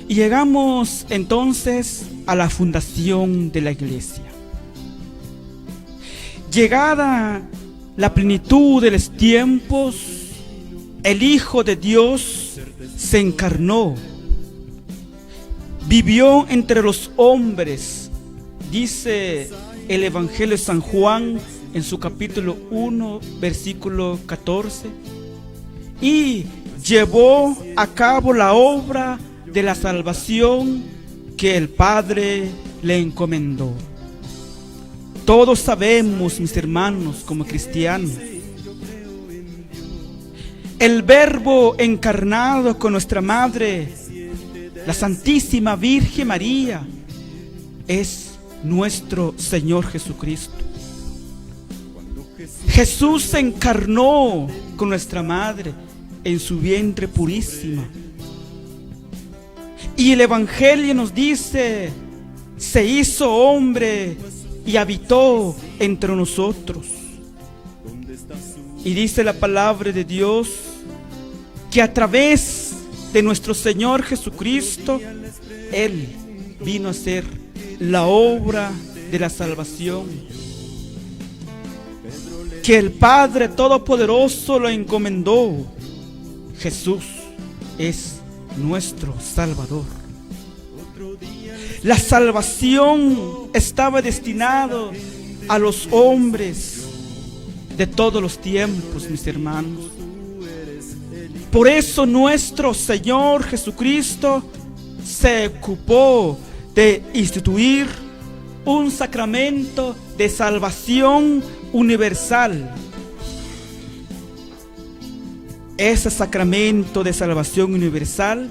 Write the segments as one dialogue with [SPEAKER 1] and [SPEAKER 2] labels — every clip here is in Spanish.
[SPEAKER 1] Y llegamos entonces a la fundación de la iglesia. Llegada la plenitud de los tiempos, el Hijo de Dios se encarnó, vivió entre los hombres, dice el Evangelio de San Juan en su capítulo 1, versículo 14, y llevó a cabo la obra de la salvación que el Padre le encomendó. Todos sabemos, mis hermanos, como cristianos, el Verbo encarnado con nuestra Madre, la Santísima Virgen María, es nuestro Señor Jesucristo. Jesús se encarnó con nuestra Madre en su vientre purísima. Y el Evangelio nos dice, se hizo hombre y habitó entre nosotros. Y dice la palabra de Dios que a través de nuestro Señor Jesucristo, Él vino a hacer la obra de la salvación, que el Padre Todopoderoso lo encomendó. Jesús es nuestro Salvador. La salvación estaba destinada a los hombres de todos los tiempos, mis hermanos. Por eso nuestro Señor Jesucristo se ocupó de instituir un sacramento de salvación universal. Ese sacramento de salvación universal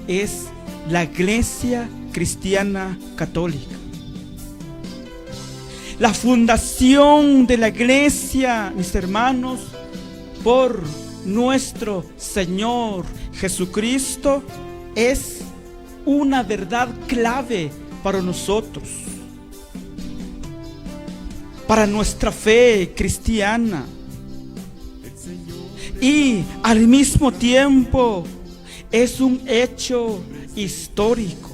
[SPEAKER 1] es la Iglesia Cristiana Católica. La fundación de la Iglesia, mis hermanos, por nuestro Señor Jesucristo, es una verdad clave para nosotros, para nuestra fe cristiana. Y al mismo tiempo es un hecho histórico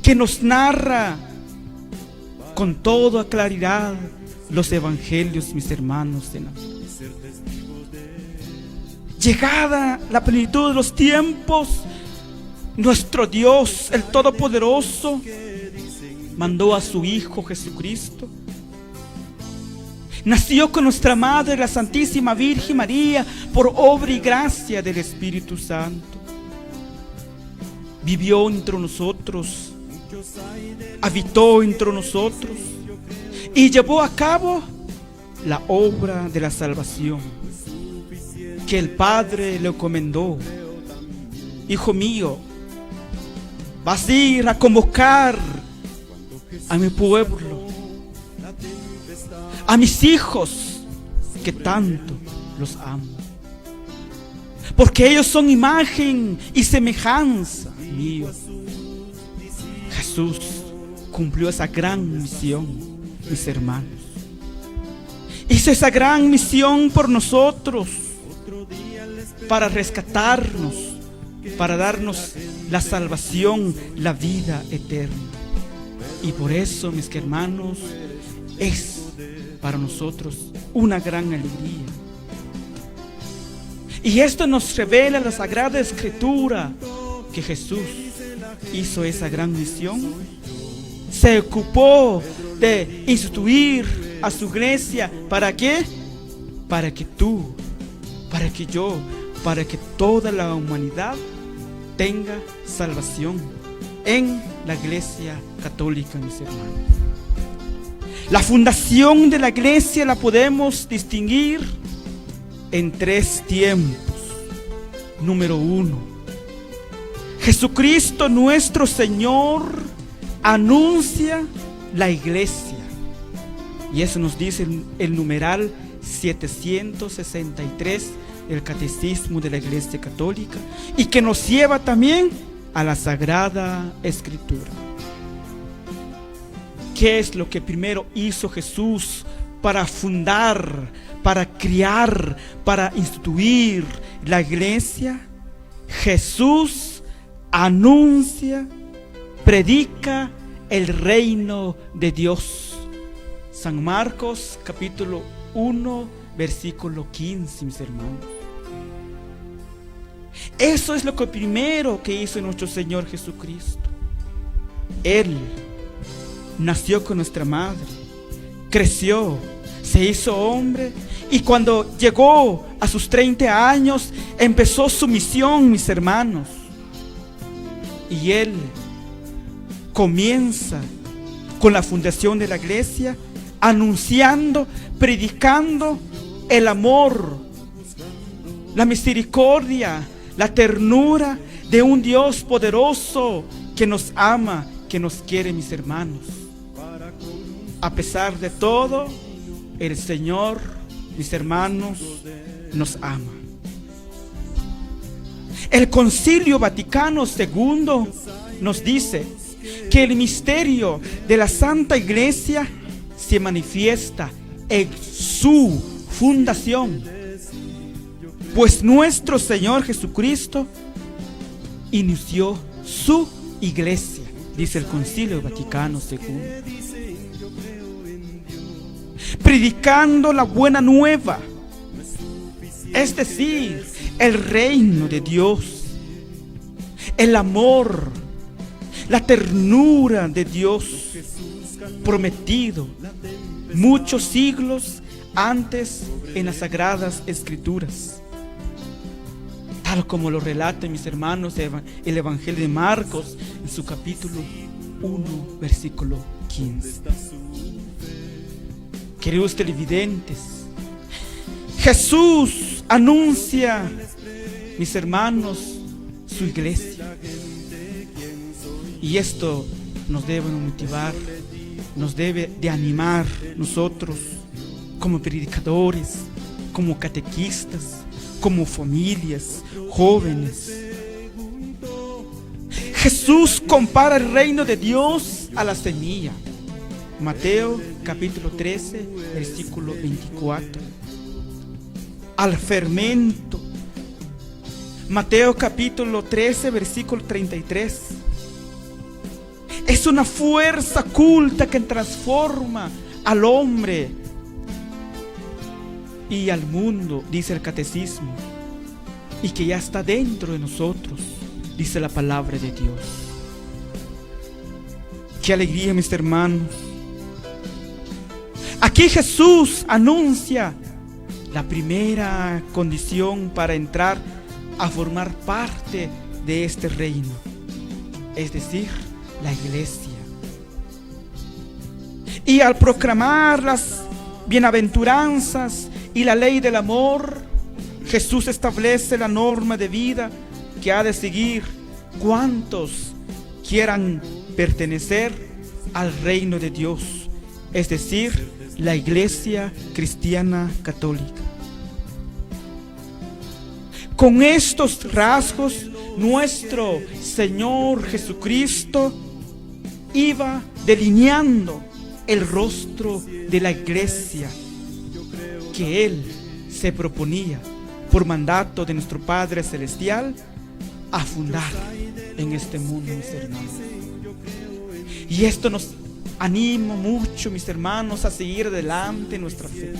[SPEAKER 1] que nos narra con toda claridad los evangelios, mis hermanos en la fe. Llegada la plenitud de los tiempos, nuestro Dios, el Todopoderoso, mandó a su Hijo Jesucristo. Nació con nuestra Madre, la Santísima Virgen María, por obra y gracia del Espíritu Santo. Vivió entre nosotros, habitó entre nosotros y llevó a cabo la obra de la salvación que el Padre le encomendó. Hijo mío, vas a ir a convocar a mi pueblo, a mis hijos que tanto los amo, porque ellos son imagen y semejanza mío. Jesús cumplió esa gran misión, mis hermanos. Hizo esa gran misión por nosotros, para rescatarnos, para darnos la salvación, la vida eterna. Y por eso, mis hermanos, es para nosotros una gran alegría. Y esto nos revela la Sagrada Escritura, que Jesús hizo esa gran misión. Se ocupó de instituir a su iglesia. ¿Para qué? Para que tú, para que yo, para que toda la humanidad tenga salvación en la Iglesia Católica, mis hermanos. La fundación de la iglesia la podemos distinguir en 3 tiempos. Número 1, Jesucristo nuestro Señor anuncia la iglesia. Y eso nos dice el numeral 763 del Catecismo de la Iglesia Católica, y que nos lleva también a la Sagrada Escritura. ¿Qué es lo que primero hizo Jesús para fundar, para criar, para instituir la iglesia? Jesús anuncia, predica el reino de Dios. San Marcos capítulo 1 versículo 15, mis hermanos. Eso es lo que primero que hizo nuestro Señor Jesucristo. Él nació con nuestra madre, creció, se hizo hombre, y cuando llegó a sus 30 años empezó su misión, mis hermanos. Y Él comienza con la fundación de la iglesia, anunciando, predicando el amor, la misericordia, la ternura de un Dios poderoso que nos ama, que nos quiere, mis hermanos. A pesar de todo, el Señor, mis hermanos, nos ama. El Concilio Vaticano II nos dice que el misterio de la Santa Iglesia se manifiesta en su fundación, pues nuestro Señor Jesucristo inició su iglesia, dice el Concilio Vaticano II, predicando la buena nueva, es decir, el reino de Dios, el amor, la ternura de Dios prometido muchos siglos antes en las Sagradas Escrituras, tal como lo relata, mis hermanos, el Evangelio de Marcos en su capítulo 1 versículo 15. Queridos televidentes, Jesús anuncia, mis hermanos, su iglesia, y esto nos debe motivar, nos debe de animar nosotros como predicadores, como catequistas, como familias, jóvenes. Jesús compara el reino de Dios a la semilla. Mateo capítulo 13 versículo 24. Al fermento. Mateo capítulo 13 versículo 33. Es una fuerza oculta que transforma al hombre y al mundo, dice el catecismo, y que ya está dentro de nosotros, dice la palabra de Dios. Qué alegría, mis hermanos. Aquí Jesús anuncia la primera condición para entrar a formar parte de este reino, es decir, la iglesia. Y al proclamar las bienaventuranzas y la ley del amor, Jesús establece la norma de vida que ha de seguir cuantos quieran pertenecer al reino de Dios, es decir, la iglesia cristiana católica. Con estos rasgos, nuestro Señor Jesucristo iba delineando el rostro de la iglesia que Él se proponía, por mandato de nuestro Padre Celestial, a fundar en este mundo, mis hermanos. Y esto nos anima mucho, mis hermanos, a seguir adelante en nuestra fe,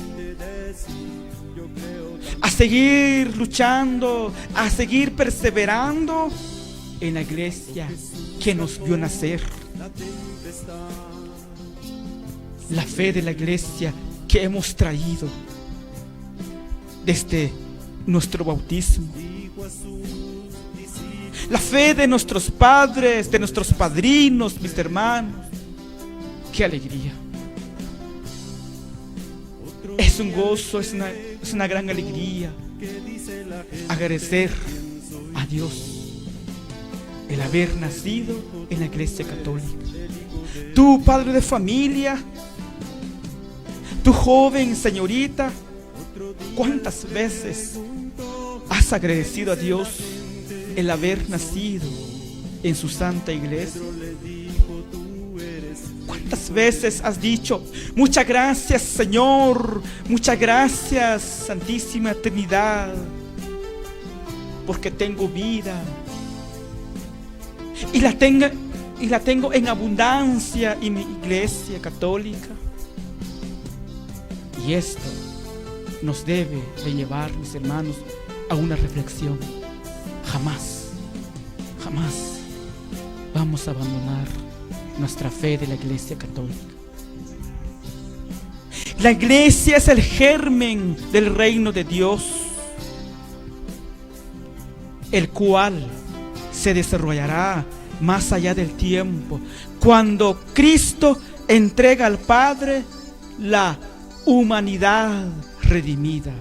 [SPEAKER 1] a seguir luchando, a seguir perseverando en la iglesia que nos vio nacer. La fe de la iglesia que hemos traído desde nuestro bautismo. La fe de nuestros padres, de nuestros padrinos, mis hermanos. ¡Qué alegría! Es un gozo, es una gran alegría agradecer a Dios el haber nacido en la iglesia católica. Tú, padre de familia, tú, joven, señorita, ¿cuántas veces has agradecido a Dios el haber nacido en su santa iglesia? ¿Cuántas veces has dicho: muchas gracias, Señor, muchas gracias, Santísima Trinidad, porque tengo vida, y la tengo en abundancia en mi iglesia católica. Y esto nos debe de llevar, mis hermanos, a una reflexión. Jamás vamos a abandonar nuestra fe de la iglesia católica. La iglesia es el germen del reino de Dios, el cual se desarrollará más allá del tiempo, cuando Cristo entrega al Padre la humanidad redimida,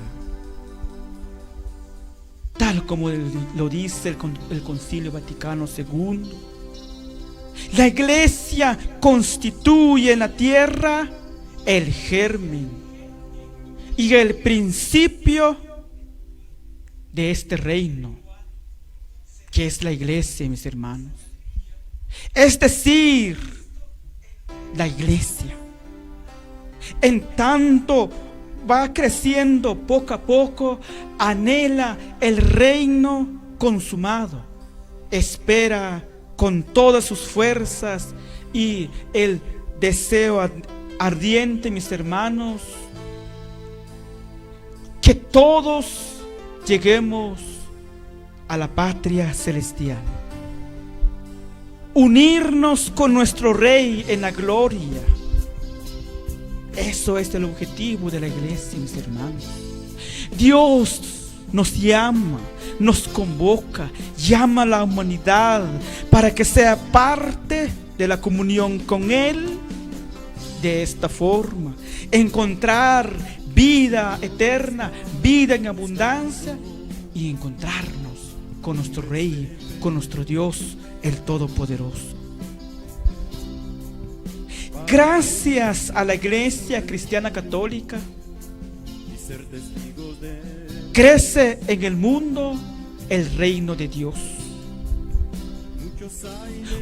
[SPEAKER 1] tal como lo dice el Concilio Vaticano II. La iglesia constituye en la tierra el germen y el principio de este reino, que es la iglesia, mis hermanos. Es decir, la iglesia, en tanto va creciendo poco a poco, anhela el reino consumado, espera con todas sus fuerzas y el deseo ardiente, mis hermanos, que todos lleguemos a la patria celestial, unirnos con nuestro Rey en la gloria. Eso es el objetivo de la iglesia, mis hermanos. Dios nos llama, nos convoca, llama a la humanidad para que sea parte de la comunión con Él. De esta forma, encontrar vida eterna, vida en abundancia, y encontrarnos con nuestro Rey, con nuestro Dios, el Todopoderoso. Gracias a la Iglesia Cristiana Católica, crece en el mundo el reino de Dios.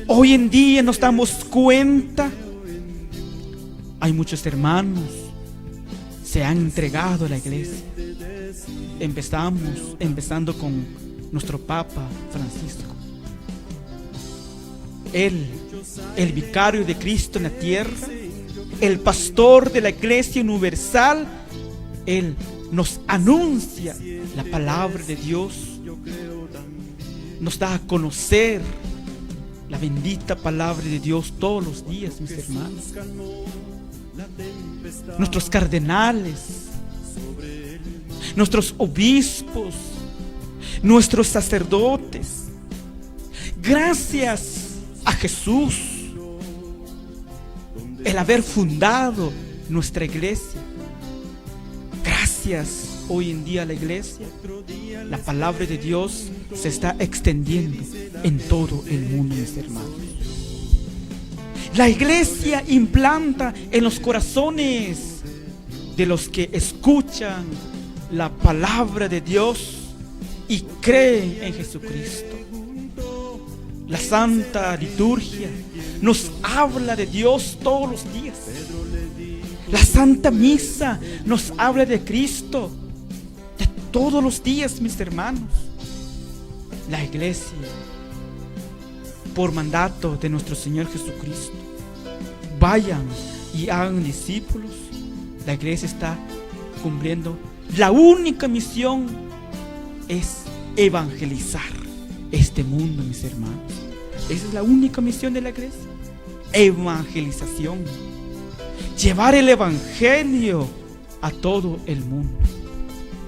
[SPEAKER 1] Hoy en día nos damos cuenta, hay muchos hermanos se han entregado a la iglesia. Empezando con nuestro Papa Francisco. Él, el vicario de Cristo en la tierra, el pastor de la iglesia universal, Él nos anuncia la palabra de Dios, nos da a conocer la bendita palabra de Dios todos los días, mis hermanos. Nuestros cardenales, nuestros obispos, nuestros sacerdotes, gracias a Jesús, el haber fundado nuestra iglesia. Gracias hoy en día a la iglesia, la palabra de Dios se está extendiendo en todo el mundo, mis hermanos. La iglesia implanta en los corazones de los que escuchan la palabra de Dios y creen en Jesucristo. La Santa Liturgia nos habla de Dios todos los días. La Santa Misa nos habla de Cristo de todos los días, mis hermanos. La iglesia, por mandato de nuestro Señor Jesucristo, vayan y hagan discípulos. La iglesia está cumpliendo la única misión, es evangelizar este mundo, mis hermanos. Esa es la única misión de la iglesia, evangelización, llevar el evangelio a todo el mundo.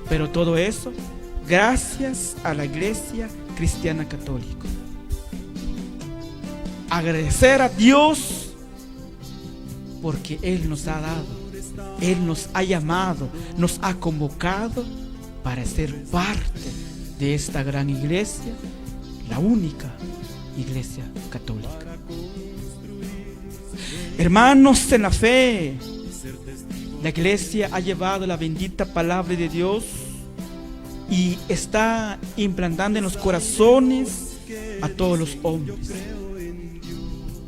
[SPEAKER 1] Pero todo eso gracias a la iglesia cristiana católica. Agradecer a Dios porque Él nos ha dado, Él nos ha llamado, nos ha convocado para ser parte de esta gran iglesia, la única iglesia católica. Hermanos en la fe, la iglesia ha llevado la bendita palabra de Dios y está implantando en los corazones a todos los hombres.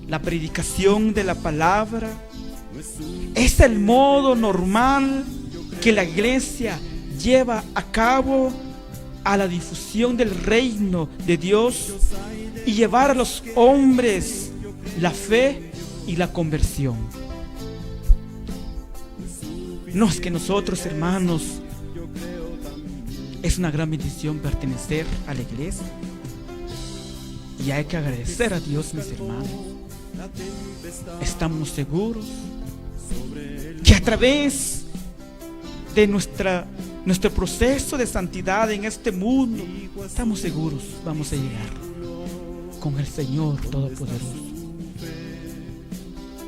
[SPEAKER 1] La predicación de la palabra es el modo normal que la iglesia lleva a cabo a la difusión del reino de Dios y llevar a los hombres la fe y la conversión. No es que nosotros, hermanos, es una gran bendición pertenecer a la iglesia, y hay que agradecer a Dios, mis hermanos. Estamos seguros que a través de nuestro proceso de santidad en este mundo, estamos seguros, vamos a llegar con el Señor Todopoderoso.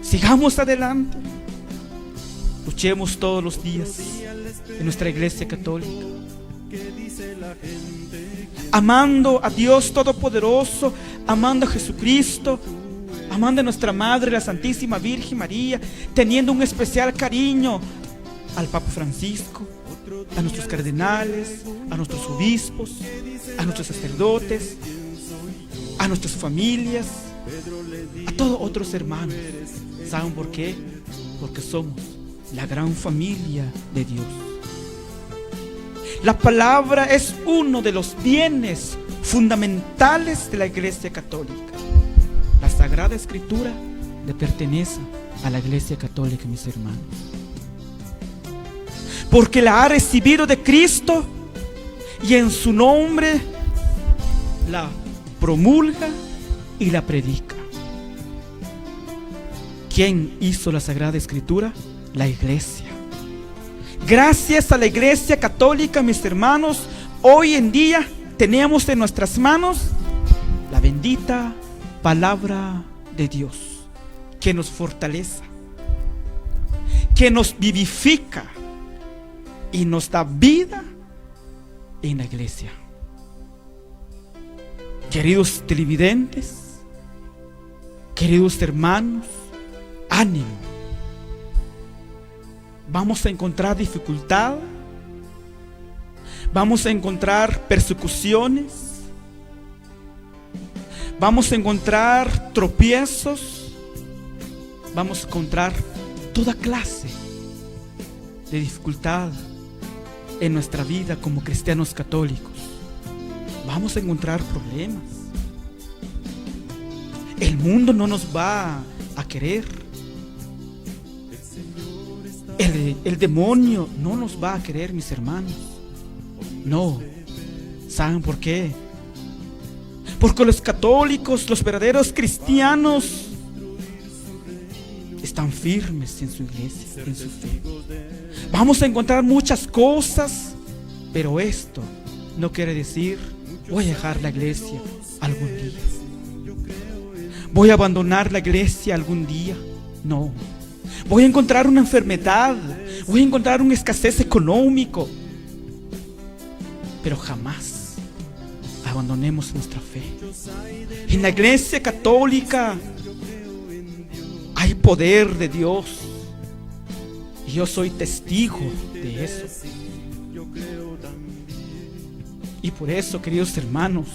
[SPEAKER 1] Sigamos adelante, luchemos todos los días en nuestra iglesia católica, amando a Dios Todopoderoso, amando a Jesucristo, amando a nuestra Madre, la Santísima Virgen María, teniendo un especial cariño al Papa Francisco, a nuestros cardenales, a nuestros obispos, a nuestros sacerdotes, a nuestras familias, a todos otros hermanos. ¿Saben por qué? Porque somos la gran familia de Dios. La palabra es uno de los bienes fundamentales de la Iglesia Católica. La Sagrada Escritura le pertenece a la Iglesia Católica, mis hermanos, porque la ha recibido de Cristo y en su nombre la promulga y la predica. ¿Quién hizo la Sagrada Escritura? La Iglesia. Gracias a la Iglesia Católica, mis hermanos, hoy en día tenemos en nuestras manos la bendita palabra de Dios, que nos fortalece, que nos vivifica y nos da vida en la iglesia. Queridos televidentes, queridos hermanos, ánimo. Vamos a encontrar dificultad, vamos a encontrar persecuciones, vamos a encontrar tropiezos, vamos a encontrar toda clase de dificultad en nuestra vida como cristianos católicos. Vamos a encontrar problemas. El mundo no nos va a querer. El demonio no nos va a querer, mis hermanos. No. ¿Saben por qué? Porque los católicos, los verdaderos cristianos, están firmes en su iglesia, en su fe. Vamos a encontrar muchas cosas, pero esto no quiere decir voy a dejar la iglesia algún día, voy a abandonar la iglesia algún día. No. Voy a encontrar una enfermedad, voy a encontrar una escasez económico, pero jamás abandonemos nuestra fe. En la Iglesia Católica hay poder de Dios y yo soy testigo de eso. Y por eso, queridos hermanos,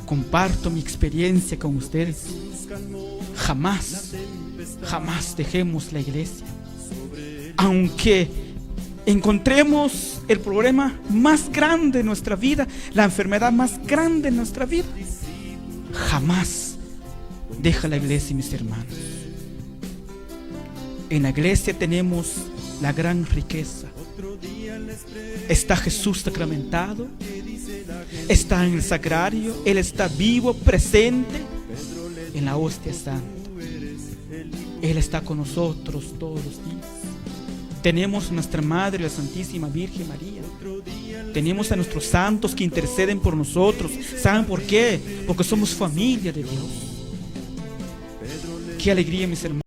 [SPEAKER 1] comparto mi experiencia con ustedes. Jamás dejemos la iglesia. Aunque encontremos el problema más grande de nuestra vida, la enfermedad más grande de nuestra vida, jamás deja la iglesia, mis hermanos. En la iglesia tenemos la gran riqueza. Está Jesús sacramentado, está en el sagrario, Él está vivo, presente en la hostia santa. Él está con nosotros todos los días. Tenemos a nuestra Madre, la Santísima Virgen María. Tenemos a nuestros santos que interceden por nosotros. ¿Saben por qué? Porque somos familia de Dios. Qué alegría, mis hermanos.